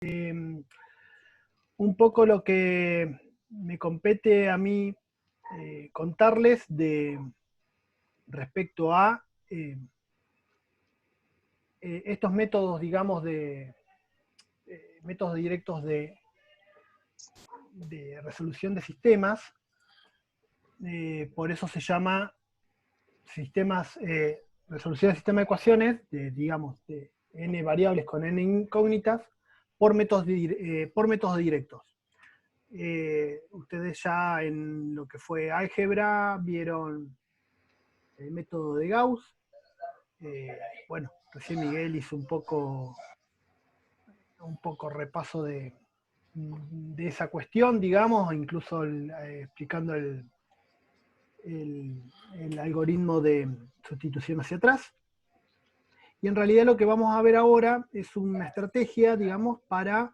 Un poco lo que me compete a mí contarles respecto a estos métodos, digamos, métodos directos de resolución de sistemas. Por eso se llama sistemas, resolución de sistema de ecuaciones, digamos, de n variables con n incógnitas, por métodos directos. Ustedes ya en lo que fue álgebra vieron el método de Gauss. Bueno, recién Miguel hizo un poco repaso de esa cuestión, digamos, incluso explicando el algoritmo de sustitución hacia atrás. Y en realidad lo que vamos a ver ahora es una estrategia, digamos, para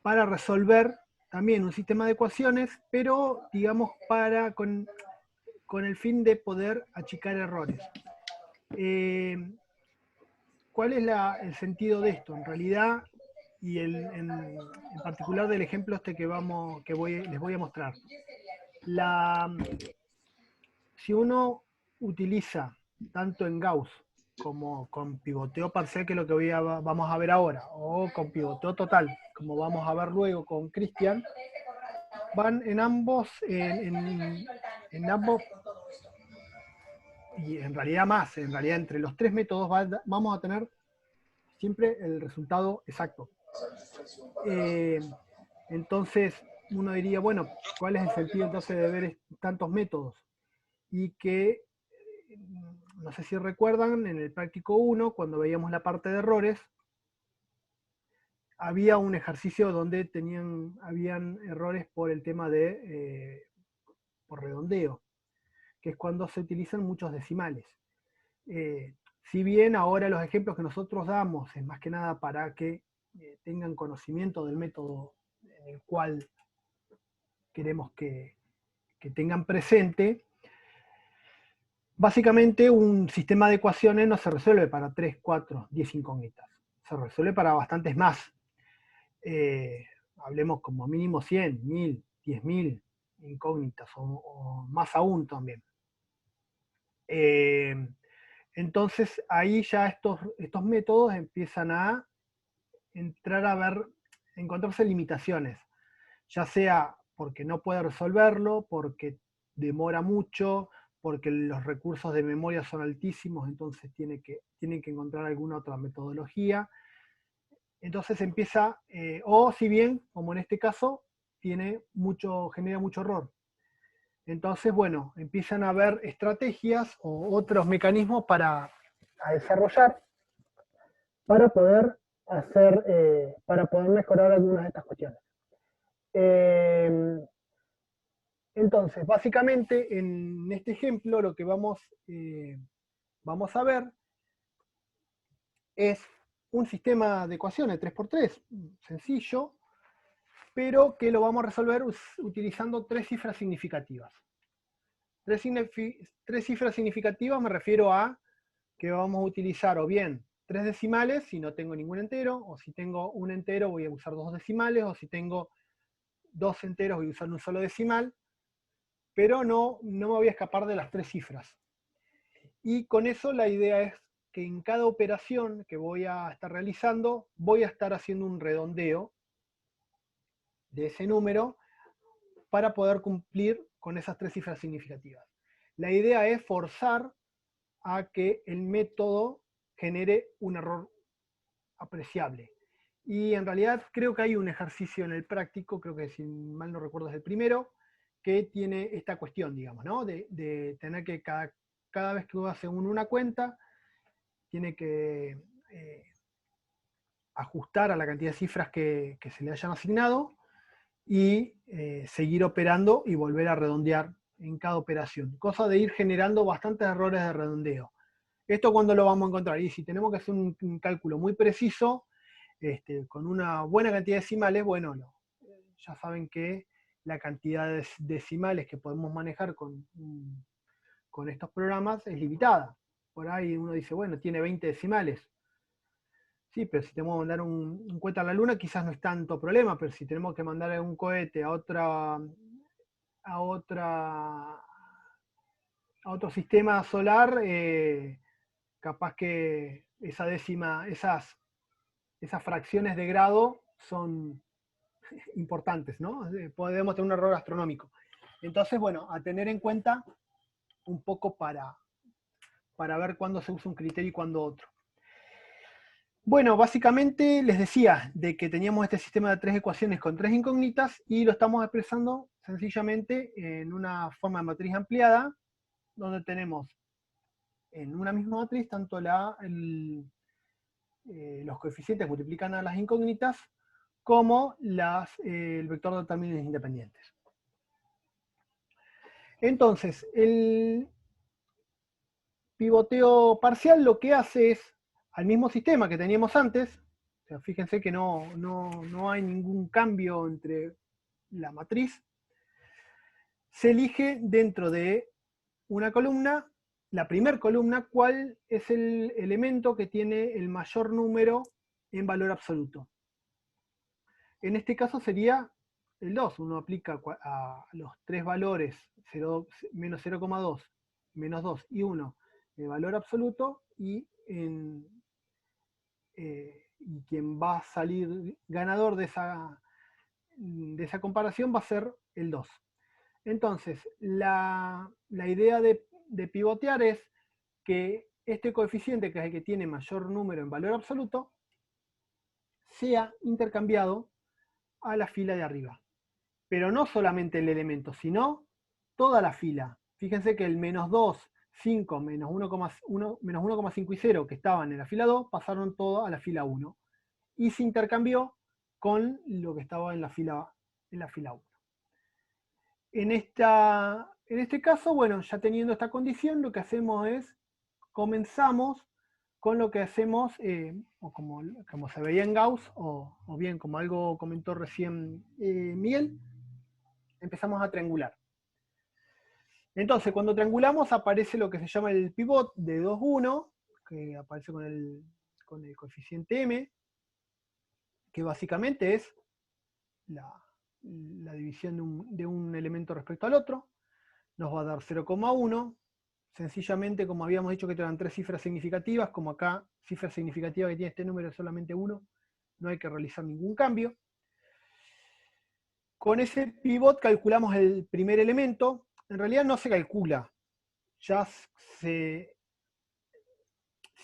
resolver también un sistema de ecuaciones, pero, digamos, con el fin de poder achicar errores. ¿Cuál es el sentido de esto? En realidad, y en particular del ejemplo este que les voy a mostrar. Si uno utiliza tanto en Gauss como con pivoteo parcial, que es lo que vamos a ver ahora, o con pivoteo total, como vamos a ver luego con Cristian, van en ambos, y en realidad más, en realidad entre los tres métodos vamos a tener siempre el resultado exacto. Entonces uno diría, bueno, ¿cuál es el sentido entonces de ver tantos métodos? Y que, no sé si recuerdan, en el práctico 1, cuando veíamos la parte de errores, había un ejercicio donde habían errores por el tema de por redondeo, que es cuando se utilizan muchos decimales. Si bien ahora los ejemplos que nosotros damos es más que nada para que tengan conocimiento del método en el cual queremos que tengan presente, básicamente un sistema de ecuaciones no se resuelve para 3, 4, 10 incógnitas, se resuelve para bastantes más. Hablemos como mínimo 100, 1000, 10.000 incógnitas o más aún también. Entonces ahí ya estos métodos empiezan a entrar a encontrarse limitaciones, ya sea porque no puede resolverlo, porque demora mucho, porque los recursos de memoria son altísimos, entonces tienen que encontrar alguna otra metodología. Entonces empieza, o si bien, como en este caso, genera mucho error. Entonces, bueno, empiezan a haber estrategias o otros mecanismos a desarrollar para poder para poder mejorar algunas de estas cuestiones. Entonces, básicamente, en este ejemplo, lo que vamos a ver es un sistema de ecuaciones 3×3, sencillo, pero que lo vamos a resolver utilizando tres cifras significativas. Tres cifras significativas me refiero a que vamos a utilizar o bien 3 decimales si no tengo ningún entero, o si tengo un entero voy a usar 2 decimales, o si tengo 2 enteros voy a usar un solo decimal, pero no me voy a escapar de las tres cifras. Y con eso la idea es que en cada operación que voy a estar realizando, voy a estar haciendo un redondeo de ese número para poder cumplir con esas tres cifras significativas. La idea es forzar a que el método genere un error apreciable. Y en realidad creo que hay un ejercicio en el práctico, creo que si mal no recuerdo es el primero, que tiene esta cuestión, digamos, ¿no? De tener que cada vez que uno hace una cuenta, tiene que ajustar a la cantidad de cifras que se le hayan asignado y seguir operando y volver a redondear en cada operación. Cosa de ir generando bastantes errores de redondeo. ¿Esto cuándo lo vamos a encontrar? Y si tenemos que hacer un cálculo muy preciso, con una buena cantidad de decimales, bueno, ya saben que la cantidad de decimales que podemos manejar con estos programas es limitada. Por ahí uno dice, bueno, tiene 20 decimales. Sí, pero si tenemos que mandar un cohete a la Luna, quizás no es tanto problema, pero si tenemos que mandar un cohete a otro sistema solar, capaz que esas fracciones de grado son importantes, ¿no? Podemos tener un error astronómico. Entonces, bueno, a tener en cuenta un poco para ver cuándo se usa un criterio y cuándo otro. Bueno, básicamente les decía de que teníamos este sistema de 3 ecuaciones con 3 incógnitas y lo estamos expresando sencillamente en una forma de matriz ampliada, donde tenemos en una misma matriz tanto los coeficientes que multiplican a las incógnitas como el vector de términos independientes. Entonces, el pivoteo parcial lo que hace es, al mismo sistema que teníamos antes, o sea, fíjense que no hay ningún cambio entre la matriz, se elige dentro de una columna, la primera columna, cuál es el elemento que tiene el mayor número en valor absoluto. En este caso sería el 2. Uno aplica a los tres valores, menos 0,2, menos 2 y 1, de valor absoluto, y quien va a salir ganador de esa comparación va a ser el 2. Entonces, la idea de pivotear es que este coeficiente, que es el que tiene mayor número en valor absoluto, sea intercambiado a la fila de arriba. Pero no solamente el elemento, sino toda la fila. Fíjense que el menos 2, 5, menos 1,5 y 0 que estaban en la fila 2 pasaron todo a la fila 1 y se intercambió con lo que estaba en la fila 1. En este caso, bueno, ya teniendo esta condición, lo que hacemos es, comenzamos con lo que hacemos, o como se veía en Gauss, o bien como algo comentó recién Miguel, empezamos a triangular. Entonces, cuando triangulamos aparece lo que se llama el pivot de 2, 1, que aparece con el coeficiente m, que básicamente es la división de un elemento respecto al otro. Nos va a dar 0,1. Sencillamente, como habíamos dicho que eran 3 cifras significativas, como acá cifra significativa que tiene este número es solamente 1, no hay que realizar ningún cambio. Con ese pivot calculamos el primer elemento. En realidad no se calcula. Ya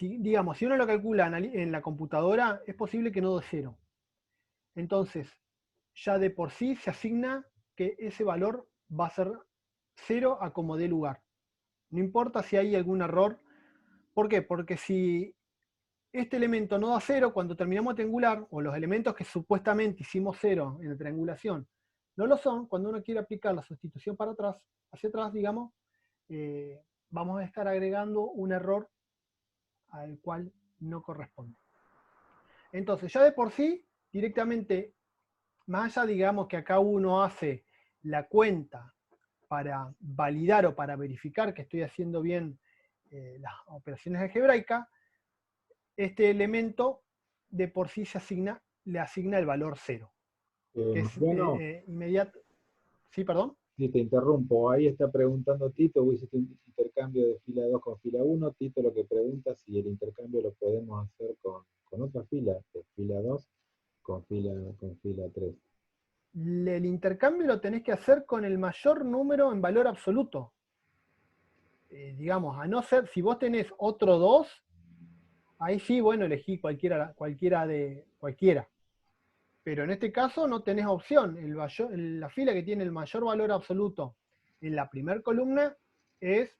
digamos, si uno lo calcula en la computadora, es posible que no dé 0. Entonces, ya de por sí se asigna que ese valor va a ser 0 a como dé lugar. No importa si hay algún error. ¿Por qué? Porque si este elemento no da 0, cuando terminamos de triangular, o los elementos que supuestamente hicimos 0 en la triangulación no lo son, cuando uno quiere aplicar la sustitución para atrás, hacia atrás, digamos, vamos a estar agregando un error al cual no corresponde. Entonces, ya de por sí, directamente, más allá, digamos, que acá uno hace la cuenta para validar o para verificar que estoy haciendo bien las operaciones algebraicas, este elemento de por sí le asigna el valor 0, que es Mariano, inmediato. ¿Sí, perdón? si te interrumpo, ahí está preguntando Tito, vos hiciste un intercambio de fila 2 con fila 1. Tito lo que pregunta si el intercambio lo podemos hacer con otra fila, de fila 2 con fila 3. El intercambio lo tenés que hacer con el mayor número en valor absoluto. Digamos, a no ser, si vos tenés otro 2, ahí sí, bueno, elegí cualquiera. Pero en este caso no tenés opción. La fila que tiene el mayor valor absoluto en la primera columna es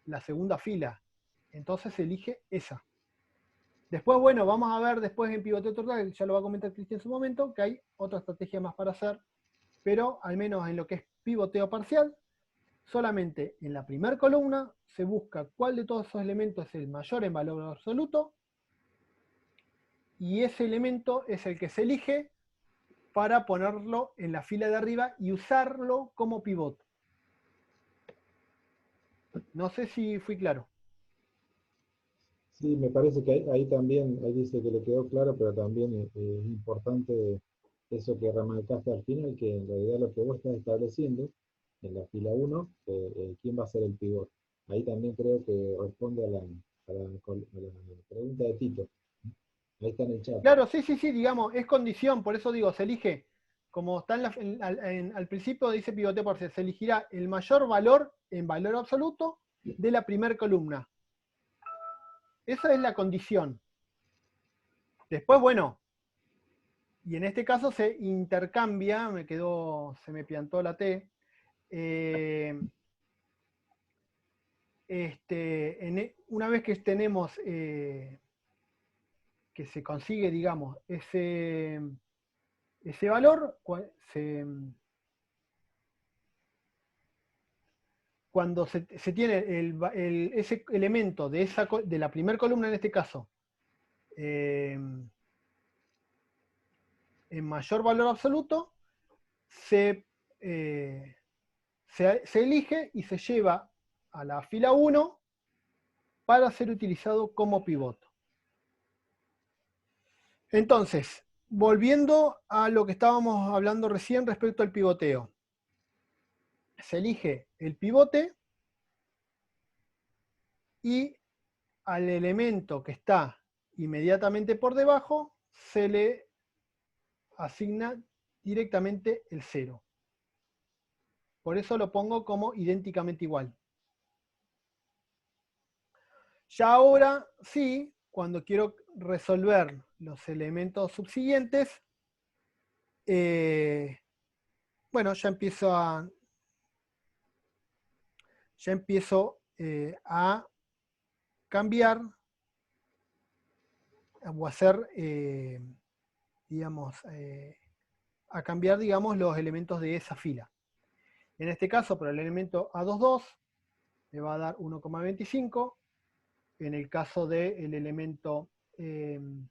la segunda fila. Entonces elige esa. Después, bueno, vamos a ver después en pivoteo total, ya lo va a comentar Cristian en su momento, que hay otra estrategia más para hacer, pero al menos en lo que es pivoteo parcial, solamente en la primera columna se busca cuál de todos esos elementos es el mayor en valor absoluto, y ese elemento es el que se elige para ponerlo en la fila de arriba y usarlo como pivot. No sé si fui claro. Sí, me parece que ahí también, ahí dice que le quedó claro, pero también es importante eso que remarcaste al final, que en realidad lo que vos estás estableciendo en la fila uno, quién va a ser el pivot. Ahí también creo que responde a la pregunta de Tito. Ahí está en el chat. Claro, sí, sí, sí, digamos, es condición, por eso digo, se elige, como está al principio dice pivoteo parcial, se elegirá el mayor valor en valor absoluto de la primera columna. Esa es la condición. Después, bueno, y en este caso se intercambia, se me piantó la T, una vez que tenemos, que se consigue, digamos, ese valor, cuando se tiene ese elemento de la primera columna, en este caso, en mayor valor absoluto, eh, se elige y se lleva a la fila 1 para ser utilizado como pivote. Entonces, volviendo a lo que estábamos hablando recién respecto al pivoteo. Se elige el pivote y al elemento que está inmediatamente por debajo se le asigna directamente el 0. Por eso lo pongo como idénticamente igual. Ya ahora sí, cuando quiero resolver los elementos subsiguientes, bueno, ya empiezo a cambiar o hacer, digamos, a cambiar, digamos, los elementos de esa fila. En este caso, para el elemento A22, me va a dar 1,25. En el caso del elemento de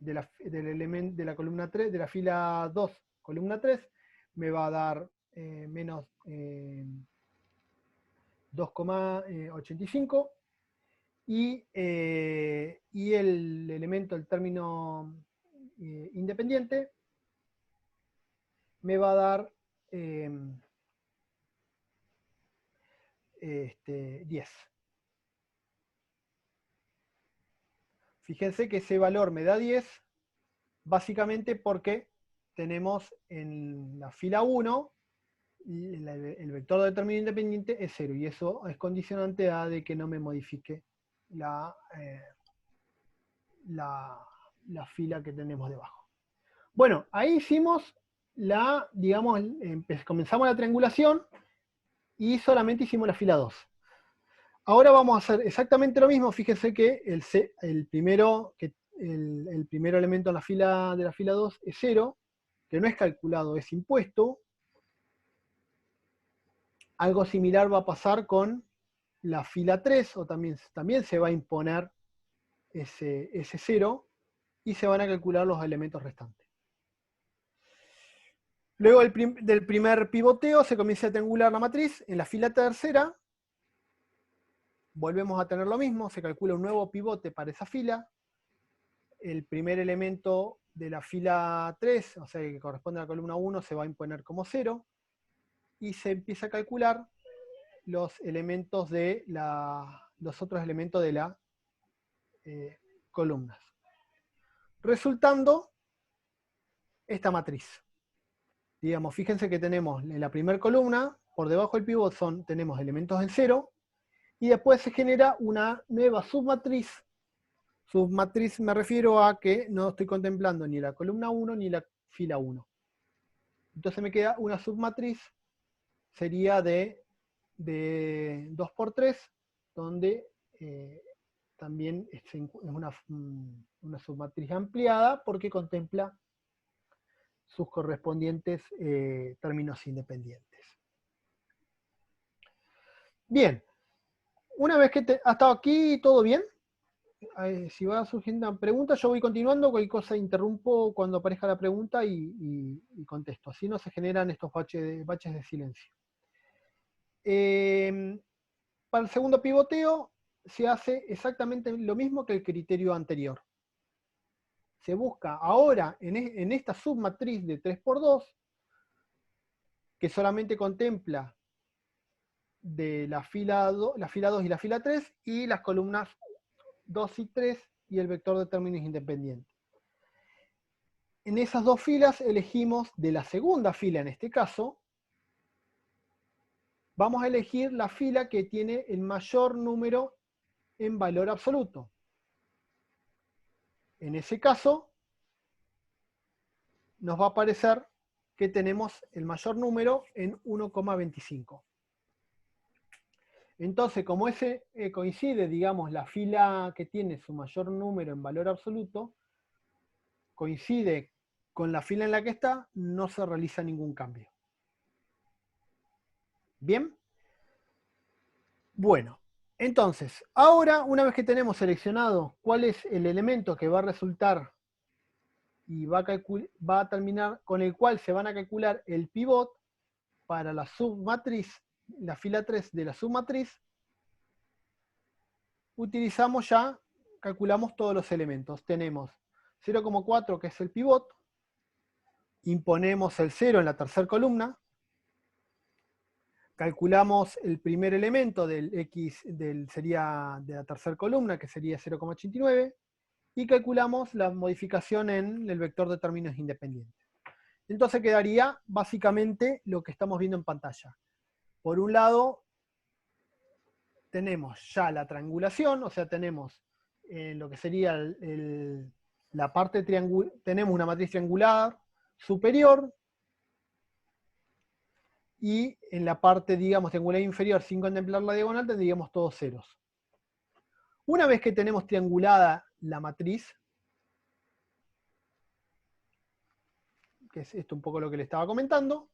la columna 3, de la fila 2, columna 3, me va a dar menos 2,85. Y el elemento, el término independiente, me va a dar 10. Fíjense que ese valor me da 10, básicamente porque tenemos en la fila 1, el vector de término independiente es 0, y eso es condicionante a de que no me modifique la fila que tenemos debajo. Bueno, ahí hicimos digamos, comenzamos la triangulación y solamente hicimos la fila 2. Ahora vamos a hacer exactamente lo mismo. Fíjense que el primer elemento de la fila 2 es 0, que no es calculado, es impuesto. Algo similar va a pasar con la fila 3, o también se va a imponer ese 0, y se van a calcular los elementos restantes. Luego del primer pivoteo se comienza a triangular la matriz. En la fila tercera volvemos a tener lo mismo, se calcula un nuevo pivote para esa fila. El primer elemento de la fila 3, o sea, que corresponde a la columna 1, se va a imponer como 0, y se empieza a calcular los elementos los otros elementos de las columnas. Resultando esta matriz. Digamos, fíjense que tenemos en la primera columna, por debajo del pivot tenemos elementos del 0, y después se genera una nueva submatriz. Submatriz me refiero a que no estoy contemplando ni la columna 1 ni la fila 1. Entonces me queda una submatriz, sería de 2×3, donde también es una submatriz ampliada porque contempla sus correspondientes términos independientes. Bien, una vez que hasta aquí todo bien, si va surgiendo una pregunta, yo voy continuando, cualquier cosa interrumpo cuando aparezca la pregunta y contesto. Así no se generan estos baches de silencio. Para el segundo pivoteo, se hace exactamente lo mismo que el criterio anterior. Se busca ahora en esta submatriz de 3×2, que solamente contempla de la fila 2 y la fila 3, y las columnas 2 y 3 y el vector de términos independiente. En esas dos filas elegimos de la segunda fila, en este caso, vamos a elegir la fila que tiene el mayor número en valor absoluto. En ese caso, nos va a aparecer que tenemos el mayor número en 1,25. Entonces, como ese coincide, digamos, la fila que tiene su mayor número en valor absoluto, coincide con la fila en la que está, no se realiza ningún cambio. ¿Bien? Bueno, entonces, ahora, una vez que tenemos seleccionado cuál es el elemento que va a resultar y va a terminar, con el cual se van a calcular el pivot para la submatriz, la fila 3 de la submatriz, utilizamos ya, calculamos todos los elementos. Tenemos 0,4 que es el pivot, imponemos el 0 en la tercera columna, calculamos el primer elemento del X sería de la tercera columna, que sería 0,89, y calculamos la modificación en el vector de términos independientes. Entonces quedaría básicamente lo que estamos viendo en pantalla. Por un lado, tenemos ya la triangulación, o sea, tenemos lo que sería la parte triangular, tenemos una matriz triangular superior, y en la parte, digamos, triangular inferior, sin contemplar la diagonal, tendríamos todos ceros. Una vez que tenemos triangulada la matriz, que es esto un poco lo que le estaba comentando,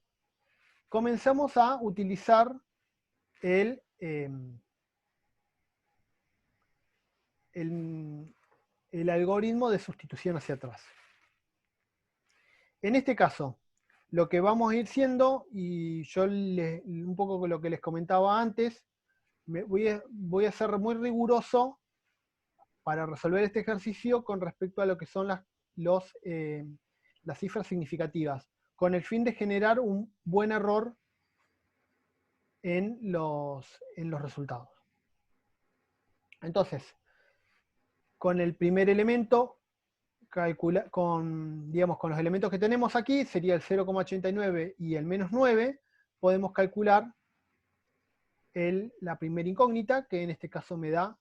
comenzamos a utilizar el algoritmo de sustitución hacia atrás. En este caso, lo que vamos a ir siendo, y yo un poco con lo que les comentaba antes, voy a ser muy riguroso para resolver este ejercicio con respecto a lo que son las cifras significativas, con el fin de generar un buen error en los resultados. Entonces, con el primer elemento, con los elementos que tenemos aquí, sería el 0,89 y el -9, podemos calcular la primera incógnita, que en este caso me da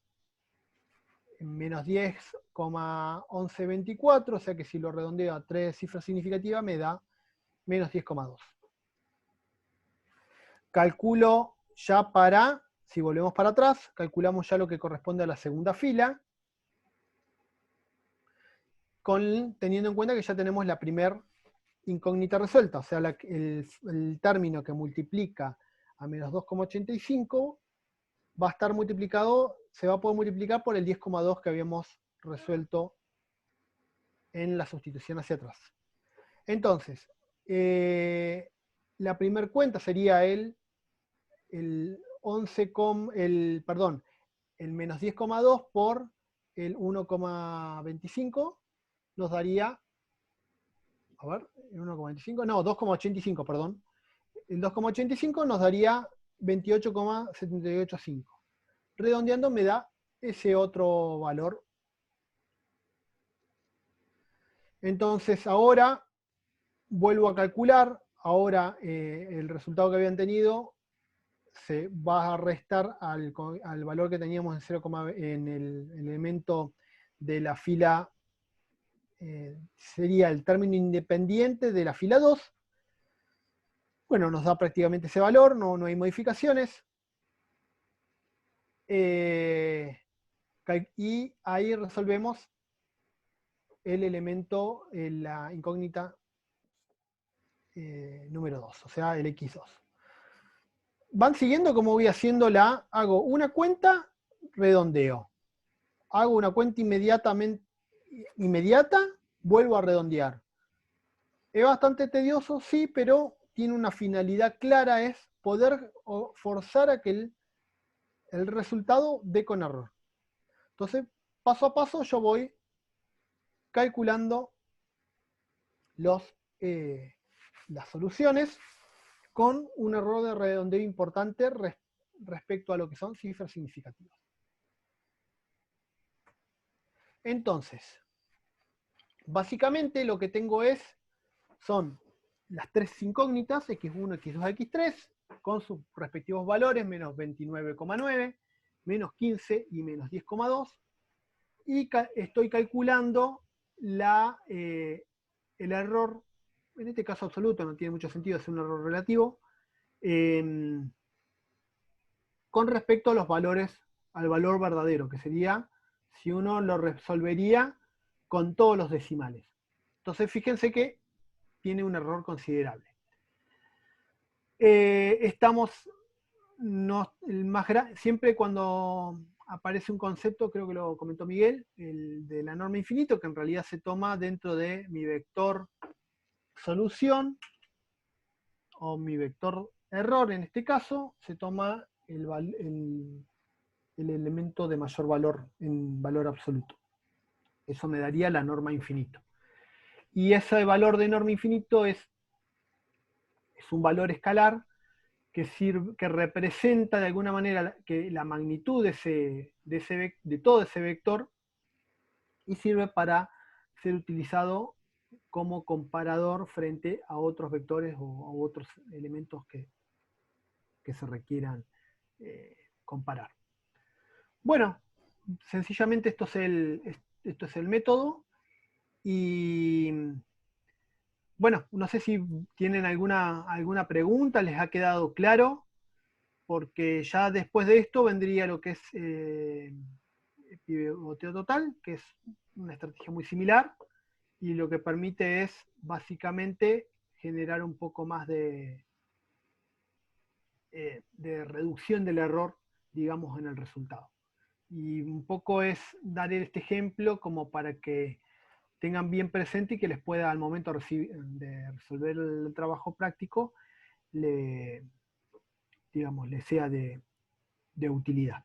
menos 10,1124, o sea que si lo redondeo a 3 cifras significativas me da menos 10,2. Calculo ya si volvemos para atrás, calculamos ya lo que corresponde a la segunda fila, teniendo en cuenta que ya tenemos la primera incógnita resuelta, o sea, el término que multiplica a menos 2,85 va a estar multiplicado, se va a poder multiplicar por el 10,2 que habíamos resuelto en la sustitución hacia atrás. Entonces, la primera cuenta sería el menos 10,2 por el 1,25, nos daría, a ver, 1,25, no, 2,85, perdón. El 2,85 nos daría 28,785. Redondeando me da ese otro valor. Entonces ahora vuelvo a calcular, ahora el resultado que habían tenido se va a restar al valor que teníamos en 0, en el elemento de la fila, sería el término independiente de la fila 2. Bueno, nos da prácticamente ese valor, no hay modificaciones. Y ahí resolvemos el elemento, la incógnita número 2, o sea, el X2. Van siguiendo como voy haciendo hago una cuenta, redondeo. Hago una cuenta inmediata, vuelvo a redondear. Es bastante tedioso, sí, pero tiene una finalidad clara, es poder forzar a que el resultado dé con error. Entonces, paso a paso yo voy calculando las soluciones con un error de redondeo importante respecto a lo que son cifras significativas. Entonces, básicamente lo que tengo son las tres incógnitas, x1, x2, x3, con sus respectivos valores, menos 29,9, menos 15 y menos 10,2, y estoy calculando el error, en este caso absoluto, no tiene mucho sentido, es un error relativo, con respecto a los valores, al valor verdadero, que sería si uno lo resolvería con todos los decimales. Entonces fíjense que tiene un error considerable. Siempre cuando aparece un concepto, creo que lo comentó Miguel, el de la norma infinito, que en realidad se toma dentro de mi vector solución, o mi vector error en este caso, se toma el elemento de mayor valor en valor absoluto. Eso me daría la norma infinito. Y ese valor de norma infinito es un valor escalar que representa de alguna manera que la magnitud de todo ese vector y sirve para ser utilizado como comparador frente a otros vectores o a otros elementos que se requieran comparar. Bueno, sencillamente esto es el método y bueno, no sé si tienen alguna pregunta, les ha quedado claro, porque ya después de esto vendría lo que es pivoteo total, que es una estrategia muy similar, y lo que permite es básicamente generar un poco más de reducción del error, digamos, en el resultado. Y un poco es dar este ejemplo como para que tengan bien presente y que les pueda al momento de resolver el trabajo práctico, les sea de utilidad.